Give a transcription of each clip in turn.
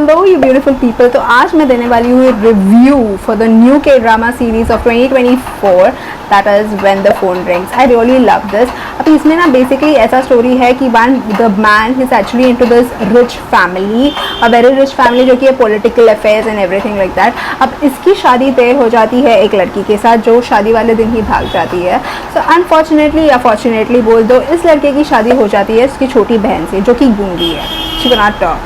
Hello you beautiful people. तो आज मैं देने वाली हूँ रिव्यू फॉर द न्यू के drama series of 2024 that is when the phone rings. I really love this. अब इसमें ना बेसिकली ऐसा स्टोरी है कि one the man is actually into this rich family, a very rich family जो कि है political affairs and everything like that. अब इसकी शादी तय हो जाती है एक लड़की के साथ जो शादी वाले दिन ही भाग जाती है। सो अनफॉर्चुनेटली या फॉर्चुनेटली बोल दो, इस लड़के की शादी हो जाती है उसकी छोटी बहन से जो कि गूंगी है, she cannot talk,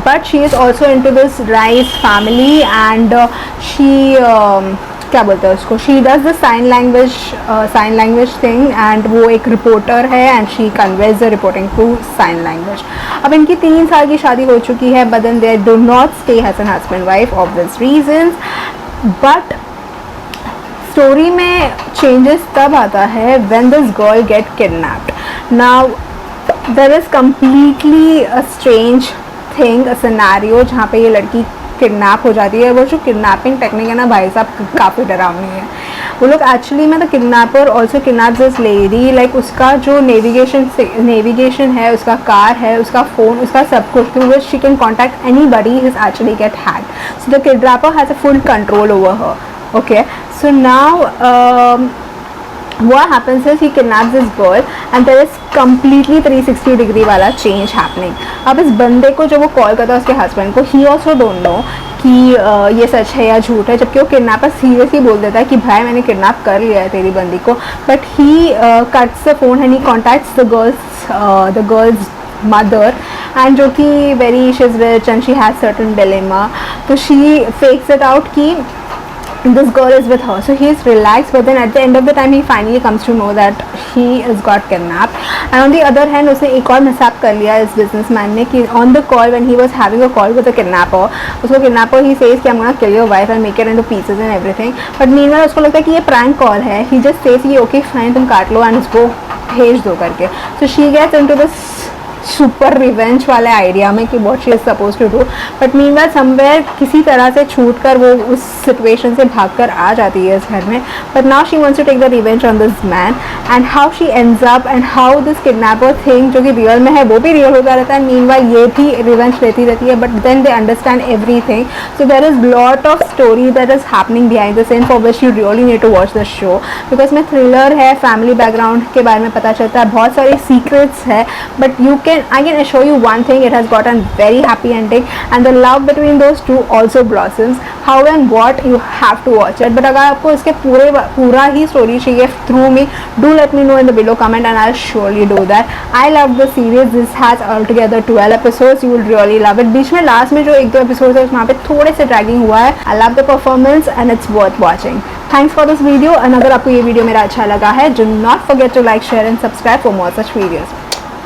but she is also into this rice family and क्या बोलते हैं उसको, she does the sign language thing and वो एक रिपोर्टर है and she conveys the reporting through sign language. अब इनकी 3 साल की शादी हो चुकी है, but then they do not stay as an husband wife obvious reasons. But story में चेंजेस तब आता है when this girl get kidnapped. Now there is completely a strange thing, a scenario जहाँ पे ये लड़की किडनैप हो जाती है। वो जो किडनैपिंग टेक्निक है ना भाई साहब, काफ़ी डरावनी है। वो लोग एक्चुअली में the kidnapper also kidnap this lady, like उसका जो नेविगेशन है, उसका कार है, उसका फ़ोन, उसका सब कुछ, through which she can contact any body is actually get hacked. So the kidnapper has a full control over her. Okay, so now what happens is he kidnaps this girl and there is completely 360 degree वाला change happening। अब इस बंदे को जब वो call करता है उसके हस्बैंड को, he also don't know कि ये सच है या झूठ है, जबकि वो किडनैपर सीरियसली बोल देता है कि भाई मैंने किडनैप कर लिया है तेरी बंदी को। But he cuts the phone and he contacts the girls mother and जो कि very she is rich and she has certain dilemma. तो शी फेक्स इट आउट कि this girl is with her, so he is relaxed, but then at the end of the time he finally comes to know that he has got kidnapped। and on the other hand उसने एक और mishap कर लिया इस businessman ने कि on the call when he was having a call with the kidnapper, उसको kidnapper he says कि I'm gonna kill your wife and make it into pieces and everything, but meanwhile उसको लगता है कि ये prank call है। he just says कि okay fine तुम काट लो and उसको भेज दो करके। so she gets into this super revenge वाले आइडिया में कि what she is suppose to do, but meanwhile somewhere किसी तरह से छूट कर वो उस सिचुएशन से भाग कर आ जाती है इस घर में। But now she wants to take the revenge on this man and how she ends up and how this kidnapper thing जो कि रियल में है वो भी रियल होता रहता है। मीनवाइल ये भी रिवेंज लेती रहती है, but then they understand everything. So there is lot of story that is happening behind the scene for which you really need to watch the show, because में थ्रिलर है, फैमिली बैकग्राउंड के बारे में पता चलता है, बहुत सारे सीक्रेट्स है। But I can assure you one thing, it has got a very happy ending and the love between those two also blossoms। how and what you have to watch it, but अगर आपको इसके पूरा ही story चाहिए through me, do let me know in the below comment and I'll surely do that। I love the series, this has altogether 12 episodes, you will really love it। बीच में last में जो 1-2 episode है वहाँ पे थोड़े से dragging हुआ है। I love the performance and it's worth watching। Thanks for this video and अगर आपको ये वीडियो मेरा अच्छा लगा है, do not forget to like, share and subscribe for more such videos।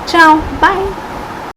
Ciao, bye।